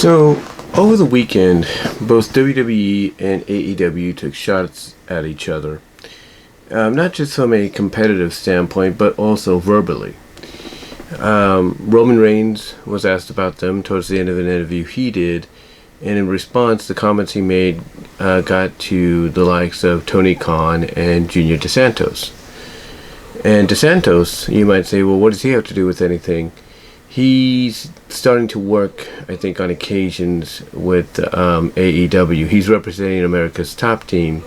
So, over the weekend, both WWE and AEW took shots at each other. Not just from a competitive standpoint, but also verbally. Roman Reigns was asked about them towards the end of an interview he did, and in response, the comments he made got to the likes of Tony Kahn and Junior DeSantos. And DeSantos, you might say, well, what does he have to do with anything? He's starting to work, I think, on occasions with AEW. He's representing America's top team,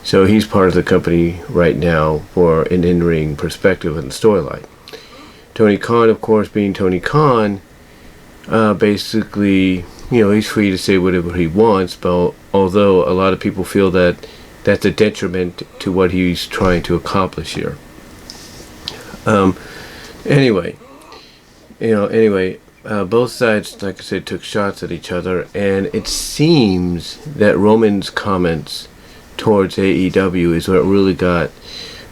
so he's part of the company right now for an in-ring perspective and storyline. Tony Khan, of course, being Tony Khan, basically, he's free to say whatever he wants, but although a lot of people feel that that's a detriment to what he's trying to accomplish here. Anyway, both sides, like I said, took shots at each other, and it seems that Roman's comments towards AEW is what really got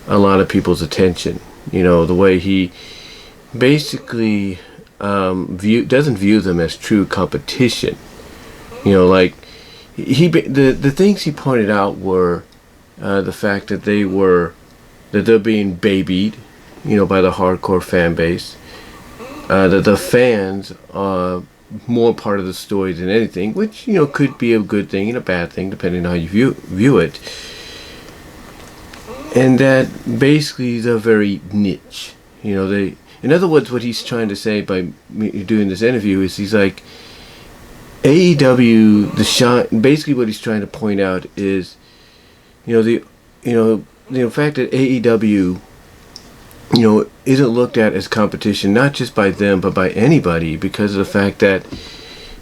a lot of people's attention. The way he basically doesn't view them as true competition. The things he pointed out were the fact that they're being babied, by the hardcore fan base. That the fans are more part of the story than anything, which could be a good thing and a bad thing depending on how you view it. And that basically they're very niche. In other words, what he's trying to say by doing this interview is he's like, AEW, basically what he's trying to point out is, the fact that AEW, isn't looked at as competition, not just by them, but by anybody, because of the fact that,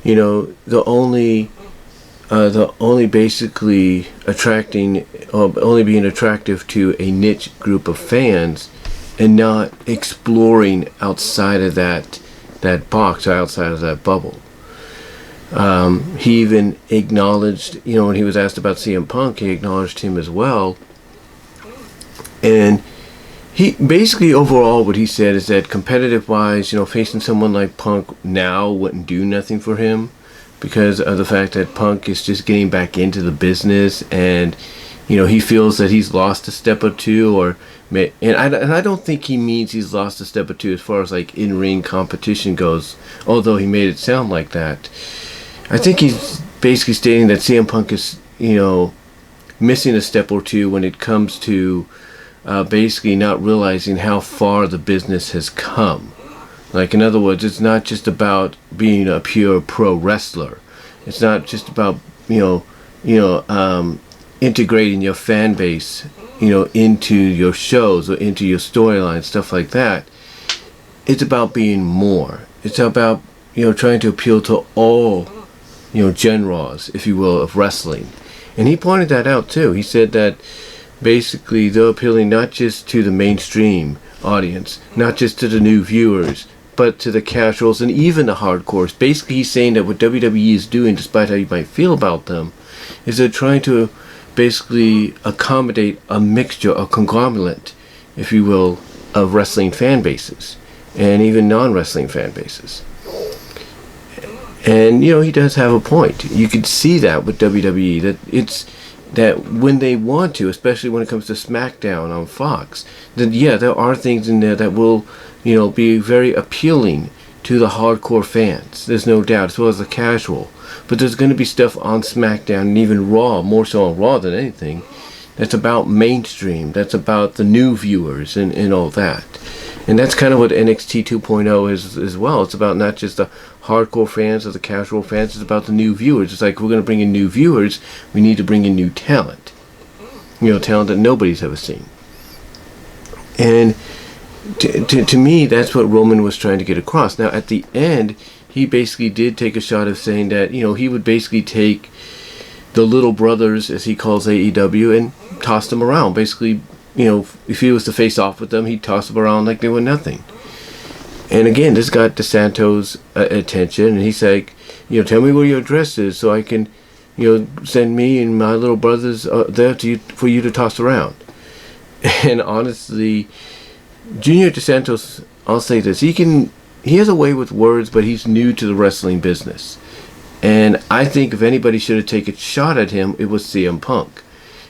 the only basically attracting, or only being attractive to a niche group of fans, and not exploring outside of that box, outside of that bubble. He even acknowledged, when he was asked about CM Punk, he acknowledged him as well. And he basically, overall, what he said is that competitive-wise, facing someone like Punk now wouldn't do nothing for him because of the fact that Punk is just getting back into the business, and he feels that he's lost a step or two, and I don't think he means he's lost a step or two as far as like in-ring competition goes, although he made it sound like that. I think he's basically stating that CM Punk is, missing a step or two when it comes to basically not realizing how far the business has come. Like, in other words, it's not just about being a pure pro wrestler. It's not just about, integrating your fan base, into your shows or into your storylines, stuff like that. It's about being more. It's about, trying to appeal to all, genres, if you will, of wrestling. And he pointed that out too. He said that basically they're appealing not just to the mainstream audience, not just to the new viewers, but to the casuals and even the hardcores. Basically, he's saying that what WWE is doing, despite how you might feel about them, is they're trying to basically accommodate a mixture, a conglomerate, if you will, of wrestling fan bases and even non-wrestling fan bases. And he does have a point. You can see that with WWE, that when they want to, especially when it comes to SmackDown on Fox, that there are things in there that will be very appealing to the hardcore fans. There's no doubt, as well as the casual. But there's going to be stuff on SmackDown and even Raw, more so on Raw than anything, that's about mainstream, that's about the new viewers and all that. And that's kind of what NXT 2.0 is as well. It's about not just the hardcore fans or the casual fans, it's about the new viewers. It's like, we're going to bring in new viewers, we need to bring in new talent. Talent that nobody's ever seen. And to me, that's what Roman was trying to get across. Now, at the end, he basically did take a shot of saying that, he would basically take the little brothers, as he calls AEW, and toss them around. Basically, if he was to face off with them, he'd toss them around like they were nothing. And again, this got DeSantos' attention, and he's like, tell me where your address is so I can, send me and my little brothers there for you to toss around. And honestly, Junior DeSantos, I'll say this, he has a way with words, but he's new to the wrestling business. And I think if anybody should have taken a shot at him, it was CM Punk.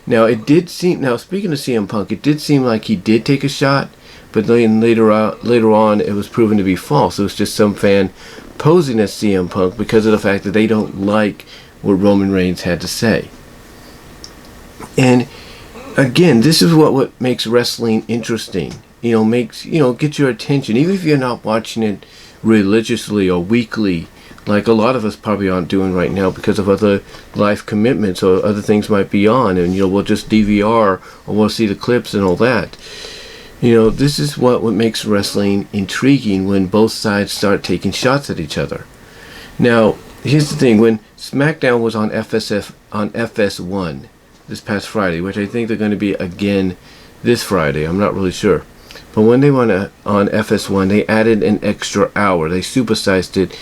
Now, speaking of CM Punk, it did seem like he did take a shot, but then later on, it was proven to be false. It was just some fan posing as CM Punk because of the fact that they don't like what Roman Reigns had to say. And again, this is what makes wrestling interesting. Get your attention, even if you're not watching it religiously or weekly, like a lot of us probably aren't doing right now because of other life commitments or other things might be on, and we'll just DVR or we'll see the clips and all that. This is what makes wrestling intriguing, when both sides start taking shots at each other. Now, here's the thing: when SmackDown was on FS1 this past Friday, which I think they're going to be again this Friday, I'm not really sure. But when they went on FS1, they added an extra hour. They supersized it.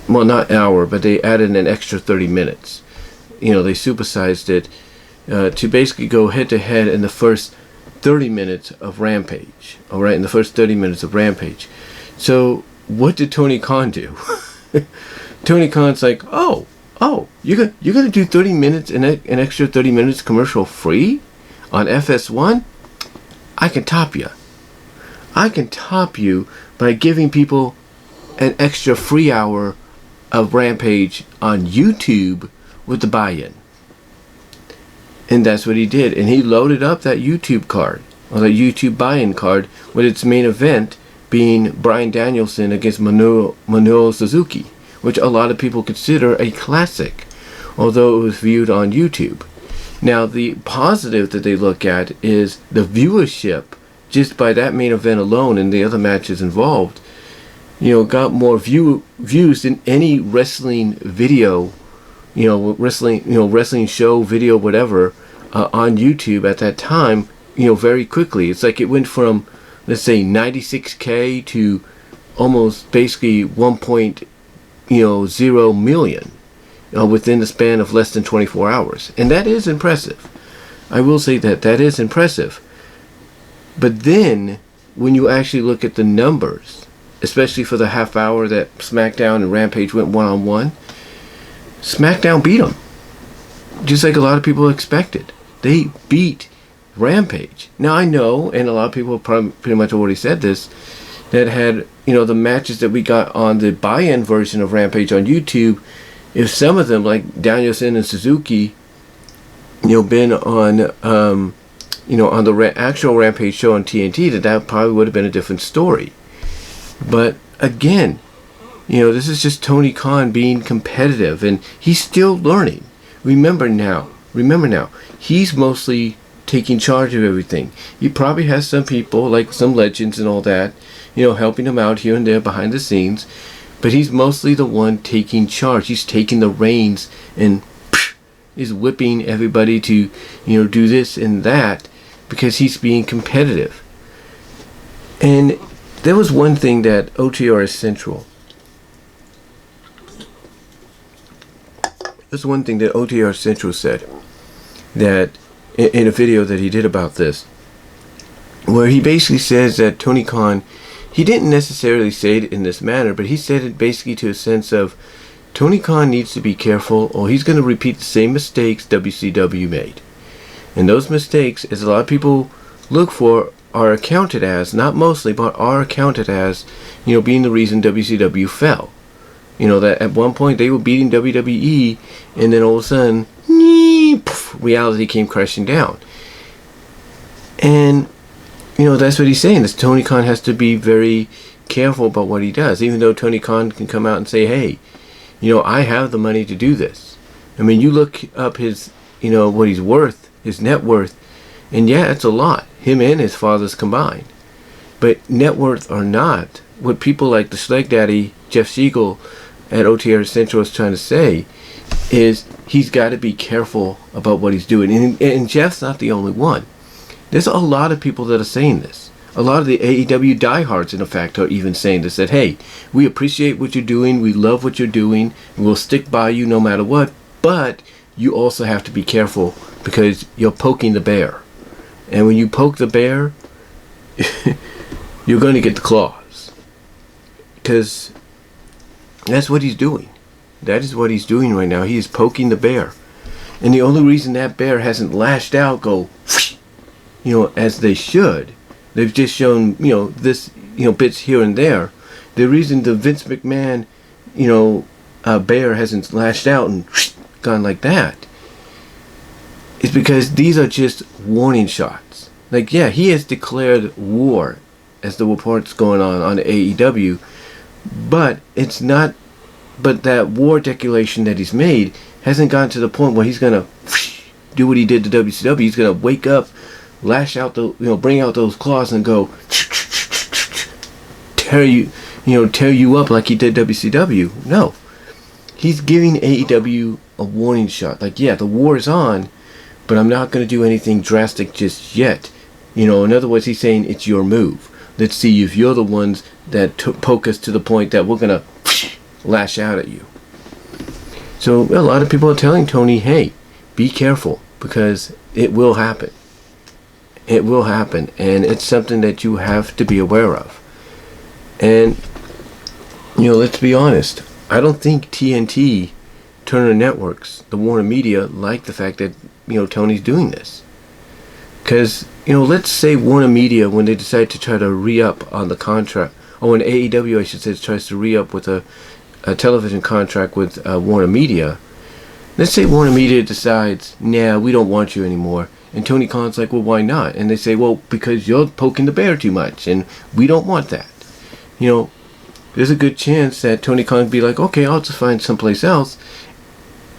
Well, not hour, but they added an extra 30 minutes. They supersized it to basically go head-to-head in the first 30 minutes of Rampage. All right, in the first 30 minutes of Rampage. So what did Tony Khan do? Tony Khan's like, oh, you're gonna do 30 minutes, an extra 30 minutes commercial free on FS1? I can top you. I can top you by giving people an extra free hour of Rampage on YouTube with the buy-in. And that's what he did. And he loaded up that YouTube card, or that YouTube buy-in card, with its main event being Bryan Danielson against Minoru Suzuki, which a lot of people consider a classic, although it was viewed on YouTube. Now, the positive that they look at is the viewership, just by that main event alone and the other matches involved, got more views than any wrestling video, wrestling show, video, whatever, on YouTube at that time, very quickly. It's like it went from, let's say, 96K to almost basically 1.0 million within the span of less than 24 hours. And that is impressive. I will say that is impressive. But then, when you actually look at the numbers, especially for the half hour that SmackDown and Rampage went one-on-one, SmackDown beat them. Just like a lot of people expected. They beat Rampage. Now, I know, and a lot of people have pretty much already said this, that had, the matches that we got on the buy-in version of Rampage on YouTube, if some of them, like Danielson and Suzuki, been on on the actual Rampage show on TNT, that probably would have been a different story. But again, this is just Tony Khan being competitive, and he's still learning. Remember now, he's mostly taking charge of everything. He probably has some people, like some legends and all that, helping him out here and there behind the scenes, but he's mostly the one taking charge. He's taking the reins and is whipping everybody to, do this and that, because he's being competitive. And there was one thing that OTR Central said, that in a video that he did about this, where he basically says that Tony Khan, he didn't necessarily say it in this manner, but he said it basically to a sense of Tony Khan needs to be careful, or he's going to repeat the same mistakes WCW made. And those mistakes, as a lot of people look for, are accounted as, not mostly, but are accounted as, being the reason WCW fell. That at one point they were beating WWE, and then all of a sudden, reality came crashing down. And, that's what he's saying. Is Tony Khan has to be very careful about what he does. Even though Tony Khan can come out and say, hey, I have the money to do this. I mean, you look up his, what he's worth, his net worth, and yeah, it's a lot. Him and his father's combined. But net worth or not, what people like the Schleg Daddy, Jeff Siegel, at OTR Central is trying to say is he's got to be careful about what he's doing. And Jeff's not the only one. There's a lot of people that are saying this. A lot of the AEW diehards, in fact, are even saying this, that, hey, we appreciate what you're doing, we love what you're doing, and we'll stick by you no matter what, but you also have to be careful because you're poking the bear. And when you poke the bear, you're going to get the claws. Because that's what he's doing. That is what he's doing right now. He is poking the bear. And the only reason that bear hasn't lashed out, as they should, they've just shown, this, bits here and there. The reason the Vince McMahon, bear hasn't lashed out and gone like that is because these are just warning shots. Like, yeah, he has declared war as the reports going on AEW, but it's not. But that war declaration that he's made hasn't gotten to the point where he's gonna do what he did to WCW. He's gonna wake up, lash out bring out those claws and go tear you up like he did WCW. No, he's giving AEW a warning shot. Like, yeah, the war is on, but I'm not gonna do anything drastic just yet. In other words, he's saying it's your move. Let's see if you're the ones that poke us to the point that we're gonna lash out at you. So a lot of people are telling Tony, hey, be careful, because it will happen. It will happen, and it's something that you have to be aware of. And let's be honest, I don't think TNT, Turner Networks, the Warner Media, like the fact that Tony's doing this. Because let's say Warner Media, when they decide to try to re-up on the contract, or when AEW, I should say, tries to re-up with a television contract with Warner Media. Let's say Warner Media decides, nah, we don't want you anymore. And Tony Khan's like, well, why not? And they say, well, because you're poking the bear too much, and we don't want that. There's a good chance that Tony Khan would be like, okay, I'll just find someplace else.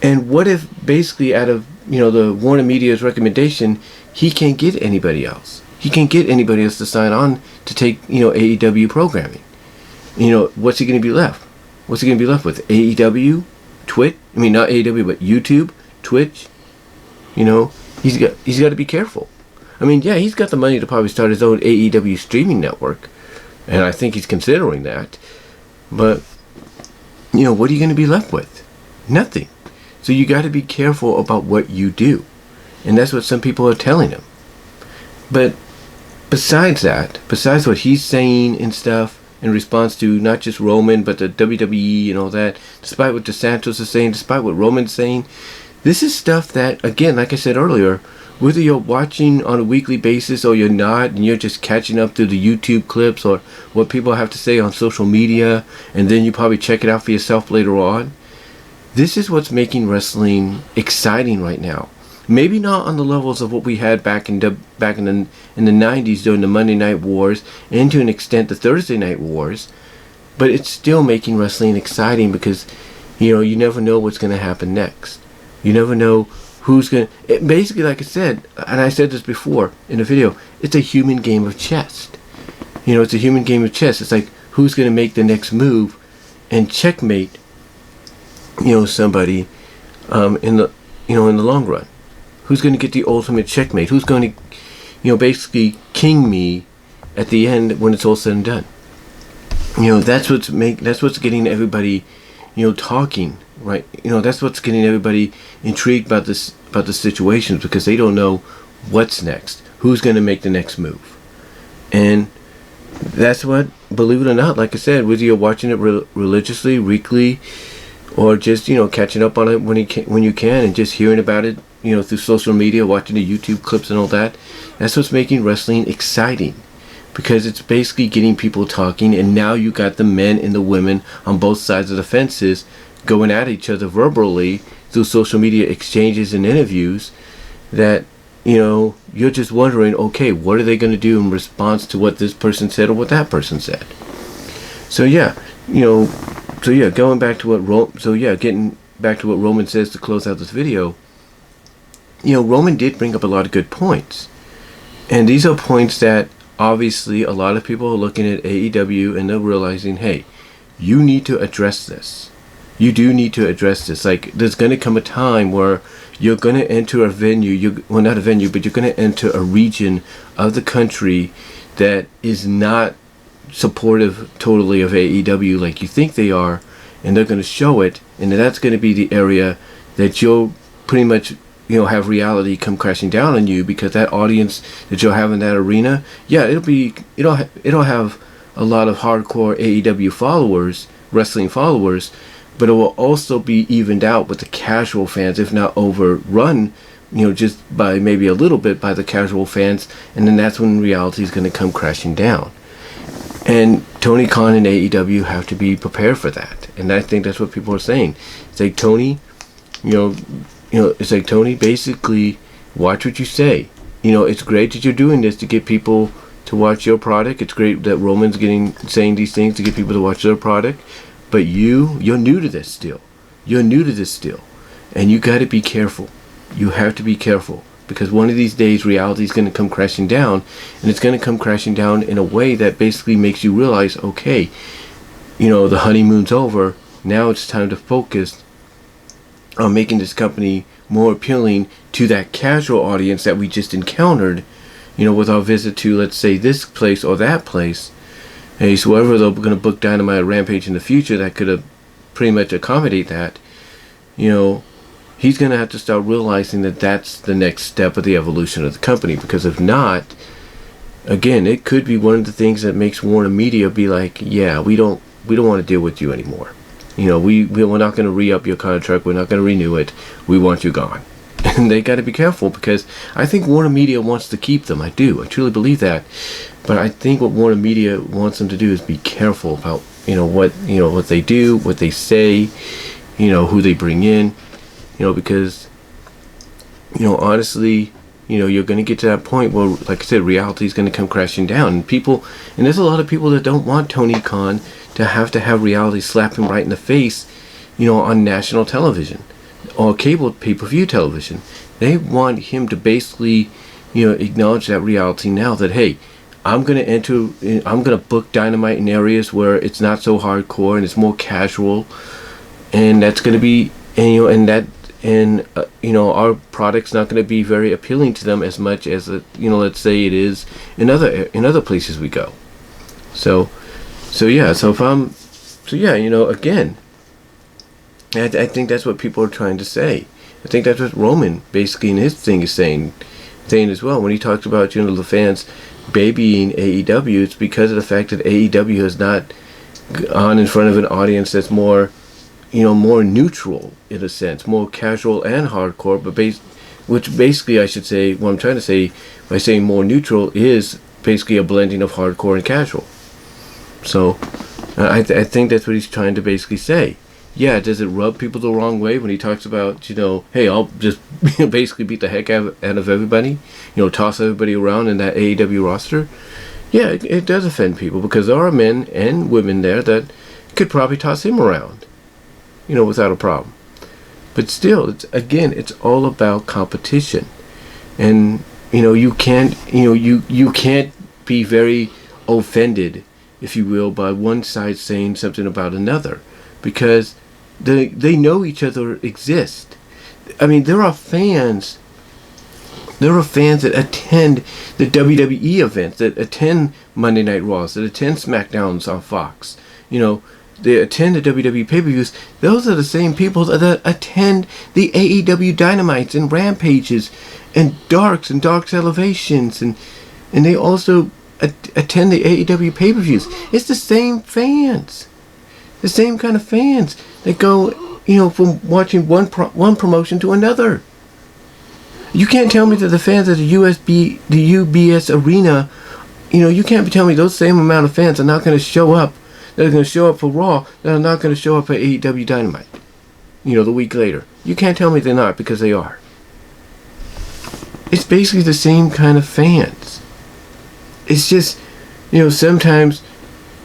And what if, basically, out of, the Warner Media's recommendation, he can't get anybody else? He can't get anybody else to sign on to take, AEW programming. What's he going to be left? What's he going to be left with? AEW? Twitch? I mean, not AEW, but YouTube? Twitch? He's got to be careful. I mean, yeah, he's got the money to probably start his own AEW streaming network. And I think he's considering that. But, what are you going to be left with? Nothing. So you got to be careful about what you do. And that's what some people are telling him. But besides what he's saying and stuff, in response to not just Roman, but the WWE and all that, despite what DeSantos is saying, despite what Roman's saying, this is stuff that, again, like I said earlier, whether you're watching on a weekly basis or you're not, and you're just catching up through the YouTube clips or what people have to say on social media, and then you probably check it out for yourself later on, this is what's making wrestling exciting right now. Maybe not on the levels of what we had back in the 90s during the Monday Night Wars, and to an extent the Thursday Night Wars, but it's still making wrestling exciting because you never know what's going to happen next. You never know who's going to... Basically, like I said, and I said this before in the video, it's a human game of chess. It's a human game of chess. It's like, who's going to make the next move and checkmate somebody in the long run. Who's going to get the ultimate checkmate? Who's going to, basically king me at the end when it's all said and done? That's what's getting everybody, talking, right? That's what's getting everybody intrigued about the situations, because they don't know what's next. Who's going to make the next move? And that's what, believe it or not, like I said, whether you're watching it religiously, weekly, or just catching up on it when you can, and just hearing about it through social media, watching the YouTube clips and all that, that's what's making wrestling exciting, because it's basically getting people talking. And now you got the men and the women on both sides of the fences going at each other verbally through social media exchanges and interviews, that you're just wondering, okay, what are they going to do in response to what this person said or what that person said? Going back to what getting back to what Roman says to close out this video. Roman did bring up a lot of good points, and these are points that obviously a lot of people are looking at AEW and they're realizing, hey, you need to address this. You do need to address this. Like, there's going to come a time where you're going to enter a venue, not a venue, but you're going to enter a region of the country that is not supportive totally of AEW like you think they are, and they're going to show it, and that's going to be the area that you'll pretty much have reality come crashing down on you, because that audience that you'll have in that arena, it'll have a lot of hardcore AEW followers, wrestling followers, but it will also be evened out with the casual fans, if not overrun, just by maybe a little bit by the casual fans, and then that's when reality is going to come crashing down. And Tony Khan and AEW have to be prepared for that, and I think that's what people are saying. It's like, Tony, it's like, Tony, basically, watch what you say. It's great that you're doing this to get people to watch your product. It's great that Roman's saying these things to get people to watch their product, but you're new to this still. You're new to this still, and you got to be careful. You have to be careful, because one of these days reality is going to come crashing down, and it's going to come crashing down in a way that basically makes you realize, okay, the honeymoon's over. Now it's time to focus on making this company more appealing to that casual audience that we just encountered, with our visit to, let's say, this place or that place. Hey, so whoever they're going to book Dynamite or Rampage in the future that could pretty much accommodate that, he's going to have to start realizing that that's the next step of the evolution of the company. Because if not, again, it could be one of the things that makes Warner Media be like, yeah, we don't want to deal with you anymore. We're not going to re-up your contract. We're not going to renew it. We want you gone. And they got to be careful, because I think Warner Media wants to keep them. I do. I truly believe that. But I think what Warner Media wants them to do is be careful about, what they do, what they say, who they bring in, because, honestly, you're going to get to that point where, like I said, reality is going to come crashing down. And there's a lot of people that don't want Tony Khan to have reality slap him right in the face, on national television or cable pay-per-view television. They want him to basically, acknowledge that reality now, that, hey, I'm going to book Dynamite in areas where it's not so hardcore and it's more casual, and that's going to be, our product's not going to be very appealing to them as much as, let's say it is in other places we go. Again, I think that's what people are trying to say. I think that's what Roman basically in his thing is saying as well. When he talks about, the fans babying AEW, it's because of the fact that AEW has not gone in front of an audience that's more, more neutral in a sense, more casual and hardcore, but which basically I should say, what I'm trying to say by saying more neutral is basically a blending of hardcore and casual. So I think that's what he's trying to basically say. Yeah, does it rub people the wrong way when he talks about, hey, I'll just basically beat the heck out of everybody, toss everybody around in that AEW roster? Yeah, it does offend people, because there are men and women there that could probably toss him around, without a problem. But still, it's all about competition. And, you can't be very offended, if you will, by one side saying something about another, because they know each other exist. I mean, there are fans that attend the WWE events, that attend Monday Night Raws, that attend SmackDowns on Fox. They attend the WWE pay-per-views. Those are the same people that attend the AEW Dynamites and Rampages and Darks and Darks Elevations, and they also attend the AEW pay-per-views. It's the same fans. The same kind of fans that go, from watching one promotion to another. You can't tell me that the fans at the UBS Arena, you can't tell me those same amount of fans are not going to show up. That are going to show up for Raw, that are not going to show up at AEW Dynamite, the week later. You can't tell me they're not, because they are. It's basically the same kind of fans. It's just, sometimes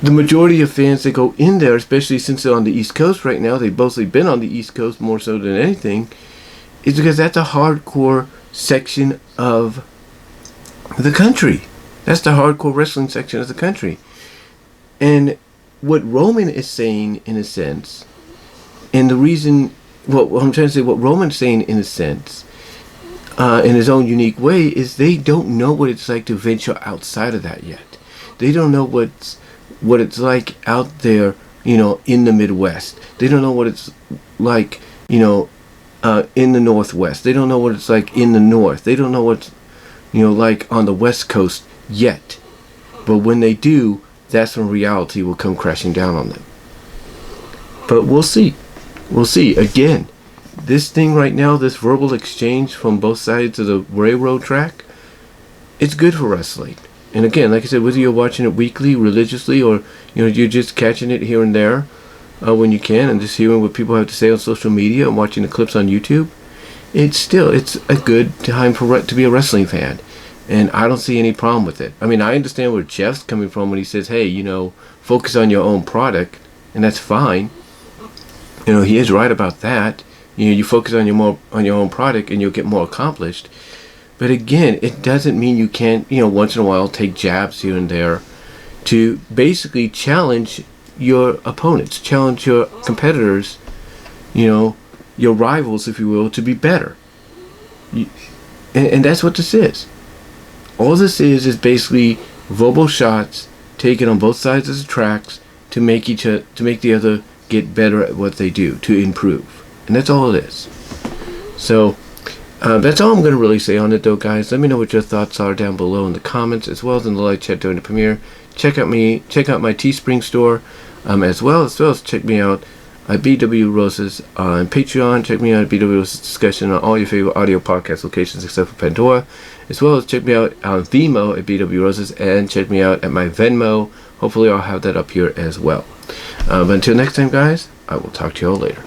the majority of fans that go in there, especially since they're on the East Coast right now, they've mostly been on the East Coast more so than anything, is because that's a hardcore section of the country. That's the hardcore wrestling section of the country. And what Roman is saying, in a sense, and the reason, what I'm trying to say, what Roman's saying, in a sense, in his own unique way, is they don't know what it's like to venture outside of that yet. They don't know what it's like out there, in the Midwest. They don't know what it's like, in the Northwest. They don't know what it's like in the North. They don't know what's, like on the West Coast yet. But when they do, that's when reality will come crashing down on them. But we'll see. we'll see. Again, this thing right now, this verbal exchange from both sides of the railroad track, it's good for wrestling. And again, like I said, whether you're watching it weekly, religiously, or you're just catching it here and there when you can, and just hearing what people have to say on social media and watching the clips on YouTube, it's a good time to be a wrestling fan. And I don't see any problem with it. I mean, I understand where Jeff's coming from when he says, hey, focus on your own product, and that's fine. He is right about that. You focus on your own product and you'll get more accomplished. But again, it doesn't mean you can't, once in a while take jabs here and there to basically challenge your opponents, challenge your competitors, your rivals, if you will, to be better. And that's what this is. All this is basically verbal shots taken on both sides of the tracks to make the other get better at what they do, to improve. And that's all it is. So that's all I'm going to really say on it, though, guys. Let me know what your thoughts are down below in the comments, as well as in the live chat during the premiere. Check out my Teespring store, as well as check me out at BW Roses on Patreon. Check me out at BW Roses Discussion on all your favorite audio podcast locations except for Pandora, as well as check me out on Vimeo at BW Roses, and check me out at my Venmo. Hopefully I'll have that up here as well. But until next time, guys, I will talk to you all later.